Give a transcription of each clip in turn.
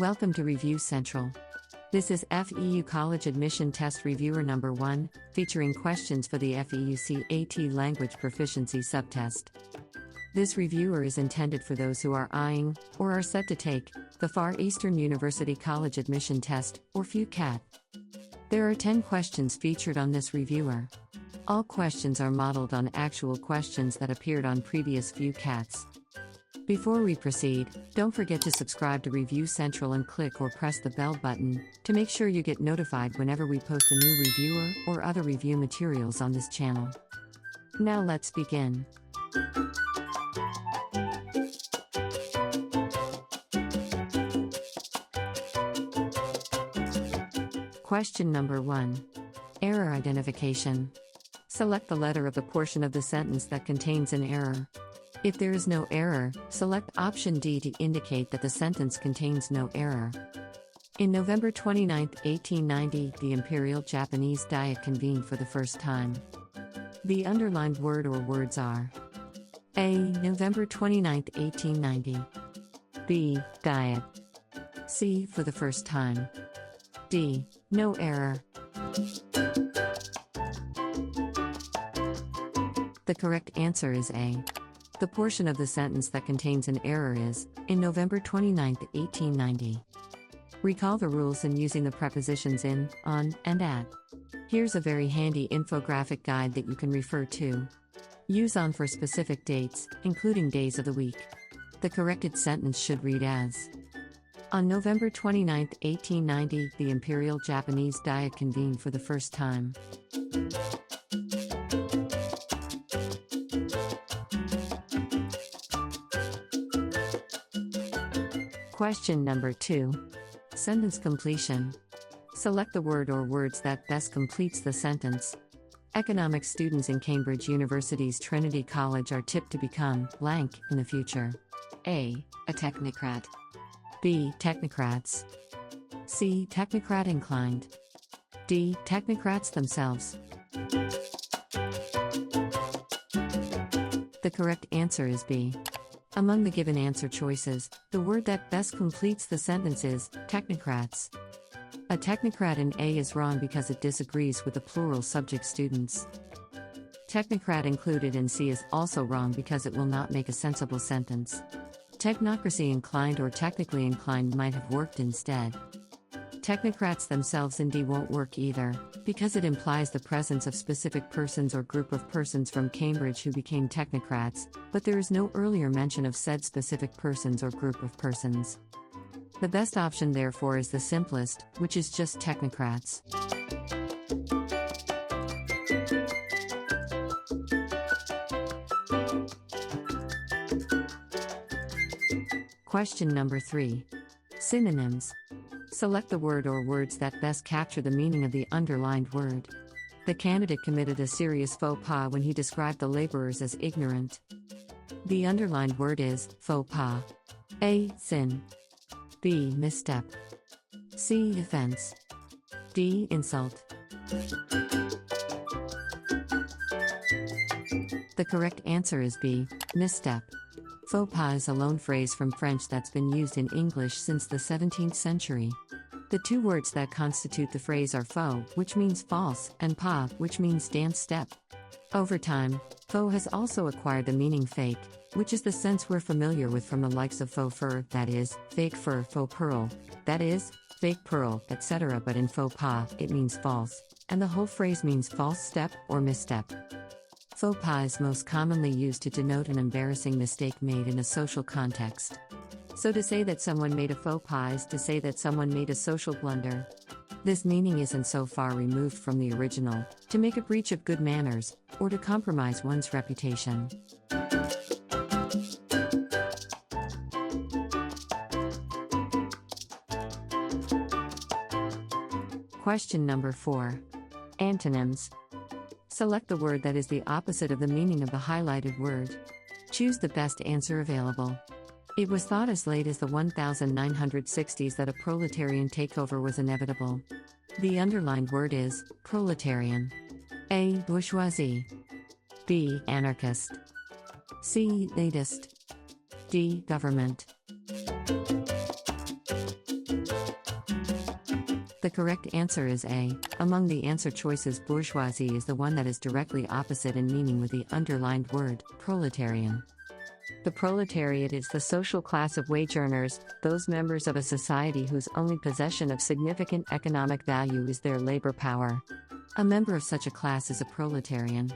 Welcome to Review Central. This is FEU College Admission Test Reviewer Number 1, featuring questions for the FEUCAT Language Proficiency Subtest. This reviewer is intended for those who are eyeing, or are set to take, the Far Eastern University College Admission Test, or FEUCAT. There are 10 questions featured on this reviewer. All questions are modeled on actual questions that appeared on previous FEUCATs. Before we proceed, don't forget to subscribe to Review Central and click or press the bell button to make sure you get notified whenever we post a new reviewer or other review materials on this channel. Now let's begin. Question number 1. Error identification. Select the letter of the portion of the sentence that contains an error. If there is no error, select option D to indicate that the sentence contains no error. In November 29, 1890, the Imperial Japanese Diet convened for the first time. The underlined word or words are: A. November 29, 1890. B. Diet. C. For the first time. D. No error. The correct answer is A. The portion of the sentence that contains an error is, in November 29, 1890. Recall the rules in using the prepositions in, on, and at. Here's a very handy infographic guide that you can refer to. Use on for specific dates, including days of the week. The corrected sentence should read as: On November 29, 1890, the Imperial Japanese Diet convened for the first time. Question number 2. Sentence completion. Select the word or words that best completes the sentence. Economics students in Cambridge University's Trinity College are tipped to become blank in the future. A. A technocrat. B. Technocrats. C. Technocrat inclined. D. Technocrats themselves. The correct answer is B. Among the given answer choices, the word that best completes the sentence is technocrats. A technocrat in A is wrong because it disagrees with the plural subject students. Technocrat included in C is also wrong because it will not make a sensible sentence. Technocracy inclined or technically inclined might have worked instead. Technocrats themselves in D won't work either, because it implies the presence of specific persons or group of persons from Cambridge who became technocrats, but there is no earlier mention of said specific persons or group of persons. The best option therefore is the simplest, which is just technocrats. Question number 3. Synonyms. Select the word or words that best capture the meaning of the underlined word. The candidate committed a serious faux pas when he described the laborers as ignorant. The underlined word is faux pas. A. Sin. B. Misstep. C. Offense. D. Insult. The correct answer is B. Misstep. Faux pas is a loan phrase from French that's been used in English since the 17th century. The two words that constitute the phrase are faux, which means false, and pas, which means dance step. Over time, faux has also acquired the meaning fake, which is the sense we're familiar with from the likes of faux fur, that is, fake fur, faux pearl, that is, fake pearl, etc. But in faux pas, it means false, and the whole phrase means false step or misstep. Faux pas is most commonly used to denote an embarrassing mistake made in a social context. So to say that someone made a faux pas is to say that someone made a social blunder. This meaning isn't so far removed from the original, to make a breach of good manners, or to compromise one's reputation. Question number 4. Antonyms. Select the word that is the opposite of the meaning of the highlighted word. Choose the best answer available. It was thought as late as the 1960s that a proletarian takeover was inevitable. The underlined word is proletarian. A. Bourgeoisie. B. Anarchist. C. Elitist. D. Government. The correct answer is A. Among the answer choices, bourgeoisie is the one that is directly opposite in meaning with the underlined word, proletarian. The proletariat is the social class of wage earners, those members of a society whose only possession of significant economic value is their labor power. A member of such a class is a proletarian.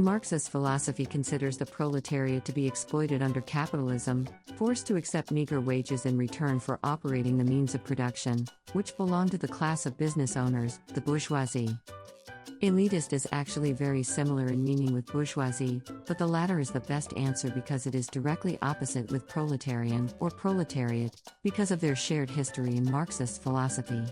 Marxist philosophy considers the proletariat to be exploited under capitalism, forced to accept meager wages in return for operating the means of production, which belong to the class of business owners, the bourgeoisie. Elitist is actually very similar in meaning with bourgeoisie, but the latter is the best answer because it is directly opposite with proletarian or proletariat, because of their shared history in Marxist philosophy.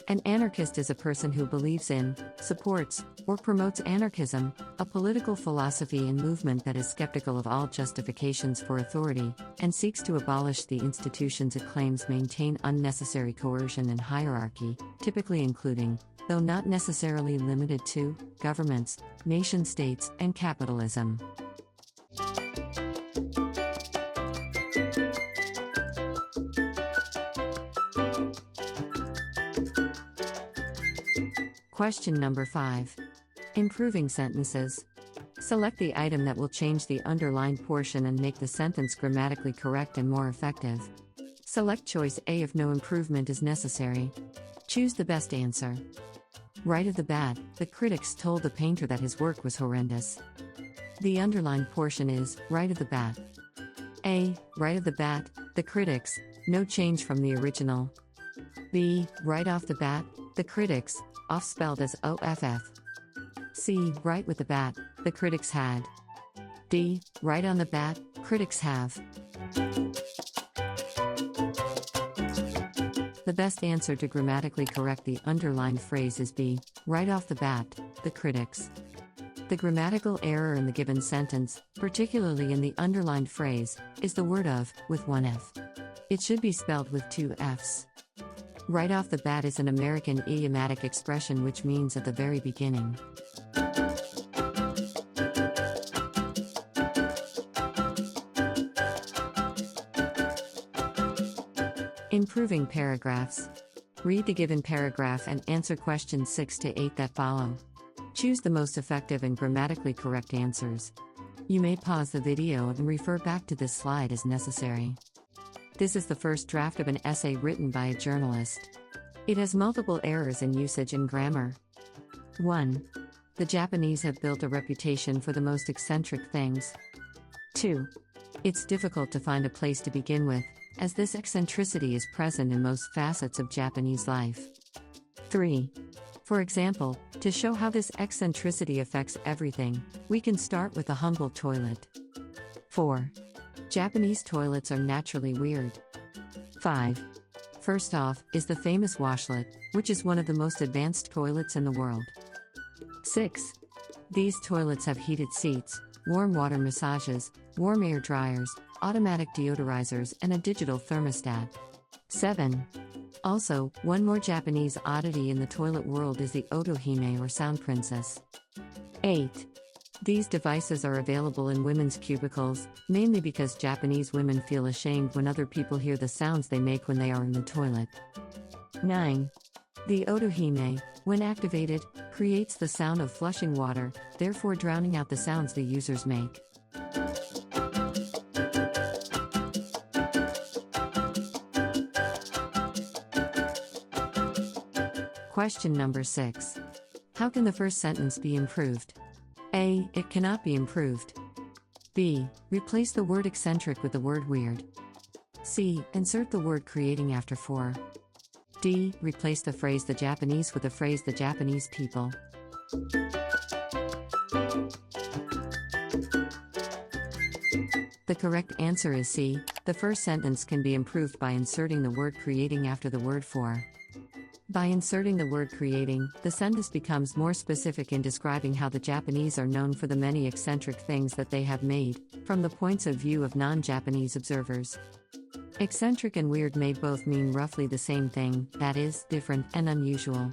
An anarchist is a person who believes in, supports, or promotes anarchism, a political philosophy and movement that is skeptical of all justifications for authority, and seeks to abolish the institutions it claims maintain unnecessary coercion and hierarchy, typically including, though not necessarily limited to, governments, nation-states, and capitalism. Question number 5. Improving sentences. Select the item that will change the underlined portion and make the sentence grammatically correct and more effective. Select choice A if no improvement is necessary. Choose the best answer. Right off the bat, the critics told the painter that his work was horrendous. The underlined portion is, right off the bat. A. Right off the bat, the critics, no change from the original. B. Right off the bat, the critics, off spelled as OFF. C. Right with the bat, the critics had. D. Right on the bat, critics have. The best answer to grammatically correct the underlined phrase is B. Right off the bat, the critics. The grammatical error in the given sentence, particularly in the underlined phrase, is the word of, with one F. It should be spelled with two Fs. Right off the bat is an American idiomatic expression which means at the very beginning. Improving paragraphs. Read the given paragraph and answer questions 6 to 8 that follow. Choose the most effective and grammatically correct answers. You may pause the video and refer back to this slide as necessary. This is the first draft of an essay written by a journalist. It has multiple errors in usage and grammar. 1. The Japanese have built a reputation for the most eccentric things. 2. It's difficult to find a place to begin with, as this eccentricity is present in most facets of Japanese life. 3. For example, to show how this eccentricity affects everything, we can start with a humble toilet. 4. Japanese toilets are naturally weird. 5. First off, is the famous washlet, which is one of the most advanced toilets in the world. 6. These toilets have heated seats, warm water massages, warm air dryers, automatic deodorizers, and a digital thermostat. 7. Also, one more Japanese oddity in the toilet world is the otohime or sound princess. 8. These devices are available in women's cubicles, mainly because Japanese women feel ashamed when other people hear the sounds they make when they are in the toilet. 9. The otohime, when activated, creates the sound of flushing water, therefore drowning out the sounds the users make. Question number 6. How can the first sentence be improved? A. It cannot be improved. B. Replace the word eccentric with the word weird. C. Insert the word creating after for. D. Replace the phrase the Japanese with the phrase the Japanese people. The correct answer is C. The first sentence can be improved by inserting the word creating after the word for. By inserting the word creating, the sentence becomes more specific in describing how the Japanese are known for the many eccentric things that they have made, from the points of view of non-Japanese observers. Eccentric and weird may both mean roughly the same thing, that is, different and unusual.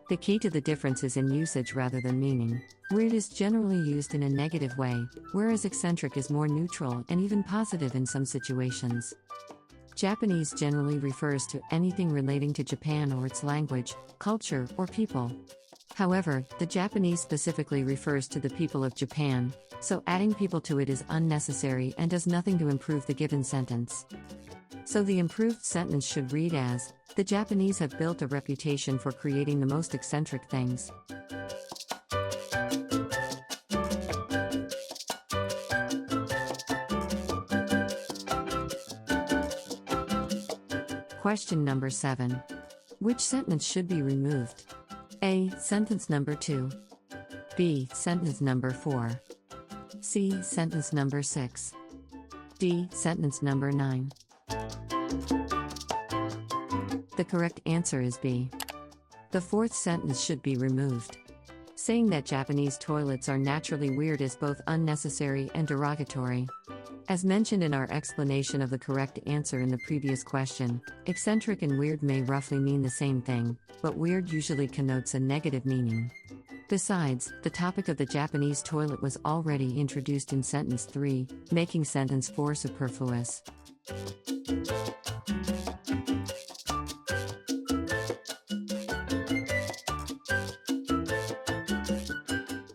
The key to the difference is in usage rather than meaning. Weird is generally used in a negative way, whereas eccentric is more neutral and even positive in some situations. Japanese generally refers to anything relating to Japan or its language, culture, or people. However, the Japanese specifically refers to the people of Japan, so adding people to it is unnecessary and does nothing to improve the given sentence. So the improved sentence should read as, the Japanese have built a reputation for creating the most eccentric things. Question number 7. Which sentence should be removed? A. Sentence number 2. B. Sentence number 4. C. Sentence number 6. D. Sentence number 9. The correct answer is B. The fourth sentence should be removed. Saying that Japanese toilets are naturally weird is both unnecessary and derogatory. As mentioned in our explanation of the correct answer in the previous question, eccentric and weird may roughly mean the same thing, but weird usually connotes a negative meaning. Besides, the topic of the Japanese toilet was already introduced in sentence 3, making sentence 4 superfluous.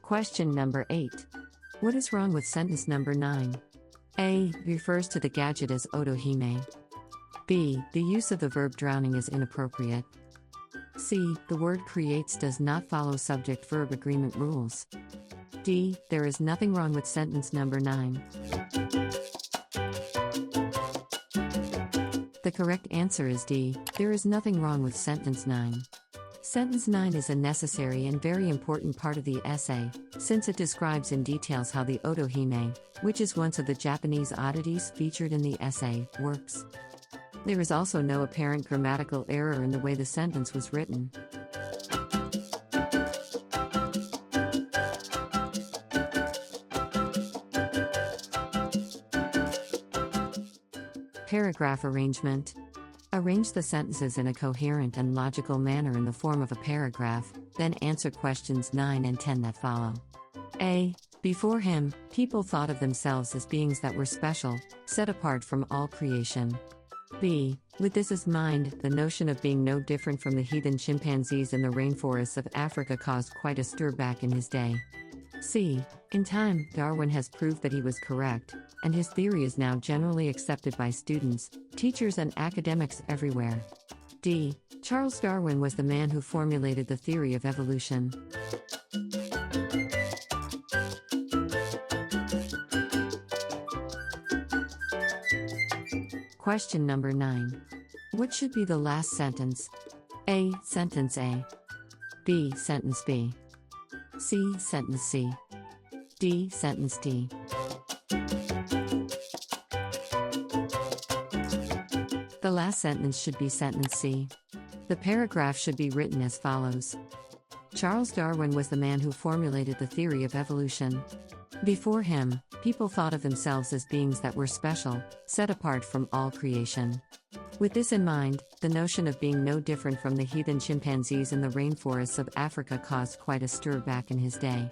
Question number 8. What is wrong with sentence number 9? A. Refers to the gadget as otohime. B. The use of the verb drowning is inappropriate. C. The word creates does not follow subject-verb agreement rules. D. There is nothing wrong with sentence number 9. The correct answer is D. There is nothing wrong with sentence 9. Sentence 9 is a necessary and very important part of the essay, since it describes in details how the otohime, which is one of the Japanese oddities featured in the essay, works. There is also no apparent grammatical error in the way the sentence was written. Paragraph arrangement. Arrange the sentences in a coherent and logical manner in the form of a paragraph, then answer questions 9 and 10 that follow. A. Before him, people thought of themselves as beings that were special, set apart from all creation. B. With this as mind, the notion of being no different from the heathen chimpanzees in the rainforests of Africa caused quite a stir back in his day. C. In time, Darwin has proved that he was correct, and his theory is now generally accepted by students, teachers, and academics everywhere. D. Charles Darwin was the man who formulated the theory of evolution. Question number 9. What should be the last sentence? A. Sentence A. B. Sentence B. C. Sentence C. D. Sentence D. The last sentence should be sentence C. The paragraph should be written as follows. Charles Darwin was the man who formulated the theory of evolution. Before him, people thought of themselves as beings that were special, set apart from all creation. With this in mind, the notion of being no different from the heathen chimpanzees in the rainforests of Africa caused quite a stir back in his day.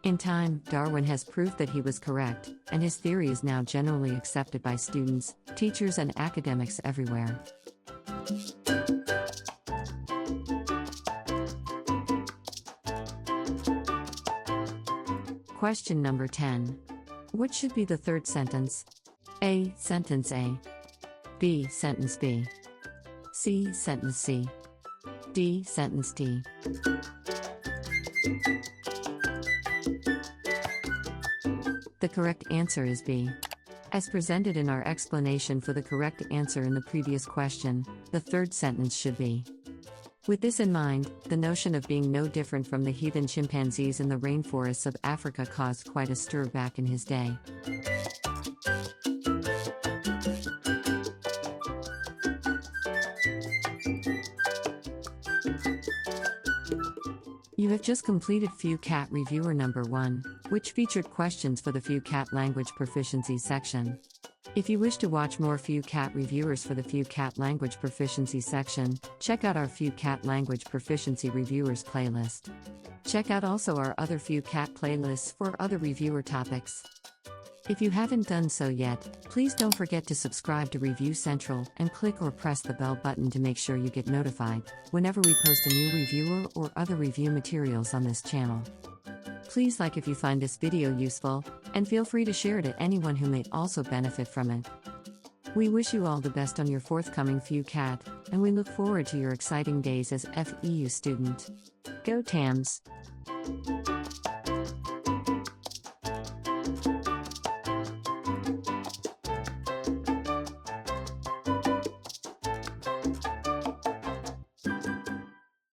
In time, Darwin has proved that he was correct, and his theory is now generally accepted by students, teachers, and academics everywhere. Question number 10. What should be the third sentence? A. Sentence A. B. Sentence B. C. Sentence C. D. Sentence D. The correct answer is B. As presented in our explanation for the correct answer in the previous question, the third sentence should be. With this in mind, the notion of being no different from the heathen chimpanzees in the rainforests of Africa caused quite a stir back in his day. You have just completed FEUCAT Reviewer Number 1, which featured questions for the FEUCAT Language Proficiency section. If you wish to watch more FEUCAT reviewers for the FEUCAT Language Proficiency section, check out our FEUCAT Language Proficiency Reviewers playlist. Check out also our other FEUCAT playlists for other reviewer topics. If you haven't done so yet, please don't forget to subscribe to Review Central and click or press the bell button to make sure you get notified whenever we post a new reviewer or other review materials on this channel. Please like if you find this video useful, and feel free to share it to anyone who may also benefit from it. We wish you all the best on your forthcoming FEUCAT, and we look forward to your exciting days as FEU student. Go Tams!